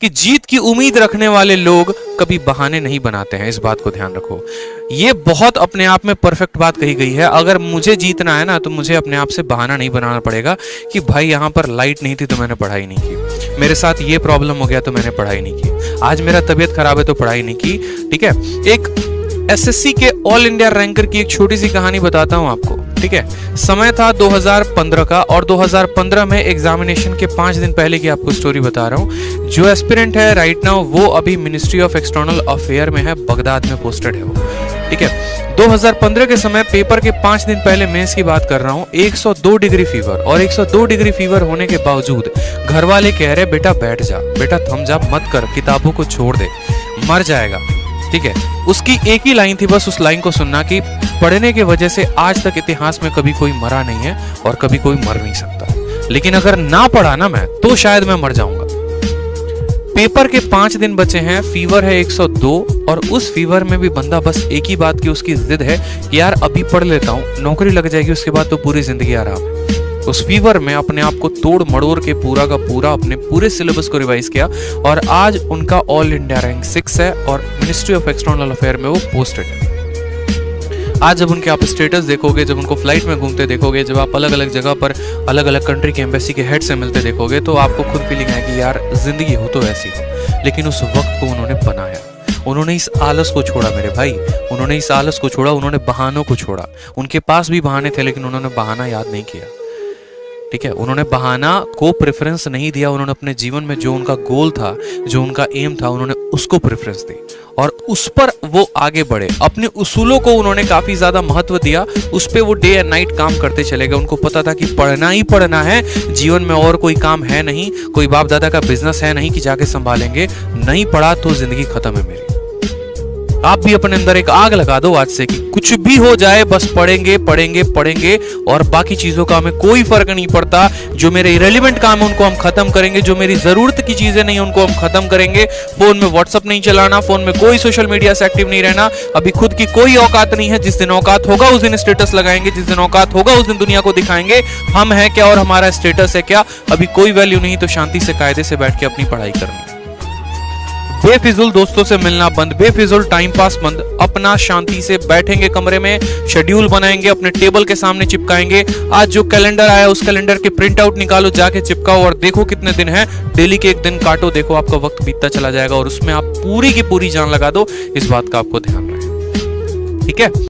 कि जीत की उम्मीद रखने वाले लोग कभी बहाने नहीं बनाते हैं। इस बात को ध्यान रखो। ये बहुत अपने आप में परफेक्ट बात कही गई है। अगर मुझे जीतना है ना तो मुझे अपने आप से बहाना नहीं बनाना पड़ेगा कि भाई यहाँ पर लाइट नहीं थी तो मैंने पढ़ाई नहीं की, मेरे साथ ये प्रॉब्लम हो गया तो मैंने पढ़ाई नहीं की, आज मेरा तबीयत खराब है तो पढ़ाई नहीं की। ठीक है, एक एसएससी के ऑल इंडिया रैंकर की एक छोटी सी कहानी बताता हूं आपको। ठीक है, समय था 2015 का और 2015 में एग्जामिनेशन के 5 दिन पहले की आपको स्टोरी बता रहा हूं। जो एस्पिरेंट है राइट नाउ वो अभी मिनिस्ट्री ऑफ एक्सटर्नल अफेयर में है, बगदाद में पोस्टेड है वो। ठीक है, 2015 के समय पेपर के 5 दिन पहले मेंस की बात कर रहा हूं, 102 डिग्री फीवर, और 102 डिग्री फीवर होने के बावजूद घर वाले कह रहे बेटा बैठ जा, बेटा थम जा, मत कर, किताबों को छोड़ दे, मर जाएगा। ठीक है, उसकी एक ही लाइन थी बस, उस लाइन को सुनना कि पढ़ने की वजह से आज तक इतिहास में कभी कोई मरा नहीं है और कभी कोई मर नहीं सकता, लेकिन अगर ना पढ़ा ना मैं तो शायद मैं मर जाऊंगा। पेपर के 5 दिन बचे हैं, फीवर है 102, और उस फीवर में भी बंदा बस एक ही बात की उसकी जिद है कि यार अभी पढ़ लेता हूं, नौकरी लग जाएगी, उसके बाद तो पूरी जिंदगी आराम है। उस फीवर में अपने आप को तोड़ मड़ोड़ के पूरा का पूरा अपने पूरे सिलेबस को रिवाइज किया और आज उनका ऑल इंडिया रैंक 6 है और मिनिस्ट्री ऑफ एक्सटर्नल अफेयर में वो पोस्टेड है। आज जब उनके आप स्टेटस देखोगे, जब उनको फ्लाइट में घूमते देखोगे, जब आप अलग अलग जगह पर अलग अलग कंट्री के एम्बेसी के हेड से मिलते देखोगे तो आपको खुद फीलिंग आएगी कि यार जिंदगी हो तो ऐसी हो। लेकिन उस वक्त को उन्होंने बनाया, उन्होंने इस आलस को छोड़ा मेरे भाई, उन्होंने इस आलस को छोड़ा, उन्होंने बहानों को छोड़ा। उनके पास भी बहाने थे लेकिन उन्होंने बहाना याद नहीं किया। ठीक है, उन्होंने बहाना को प्रेफरेंस नहीं दिया, उन्होंने अपने जीवन में जो उनका गोल था, जो उनका एम था, उन्होंने उसको प्रेफरेंस दी और उस पर वो आगे बढ़े। अपने उसूलों को उन्होंने काफी ज्यादा महत्व दिया, उस पे वो डे एंड नाइट काम करते चले गए। उनको पता था कि पढ़ना ही पढ़ना है, जीवन में और कोई काम है नहीं, कोई बाप दादा का बिजनेस है नहीं कि जाके संभालेंगे, नहीं पढ़ा तो जिंदगी खत्म है मेरी। आप भी अपने अंदर एक आग लगा दो आज से कि कुछ भी हो जाए बस पढ़ेंगे पढ़ेंगे पढ़ेंगे और बाकी चीजों का हमें कोई फर्क नहीं पड़ता। जो मेरे इरेलीवेंट काम है उनको हम खत्म करेंगे, जो मेरी जरूरत की चीजें नहीं उनको हम खत्म करेंगे। फोन में व्हाट्सअप नहीं चलाना, फोन में कोई सोशल मीडिया से एक्टिव नहीं रहना। अभी खुद की कोई औकात नहीं है, जिस दिन औकात होगा उस दिन स्टेटस लगाएंगे, जिस दिन औकात होगा उस दिन दुनिया को दिखाएंगे हम है क्या और हमारा स्टेटस है क्या। अभी कोई वैल्यू नहीं तो शांति से कायदे से बैठ के अपनी पढ़ाई करनी। बेफिजुल दोस्तों से मिलना बंद, बेफिजुल टाइम पास बंद, अपना शांति से बैठेंगे कमरे में, शेड्यूल बनाएंगे, अपने टेबल के सामने चिपकाएंगे। आज जो कैलेंडर आया उस कैलेंडर के प्रिंट आउट निकालो, जाके चिपकाओ और देखो कितने दिन हैं, डेली के एक दिन काटो, देखो आपका वक्त बीतता चला जाएगा और उसमें आप पूरी की पूरी जान लगा दो। इस बात का आपको ध्यान रहे। ठीक है।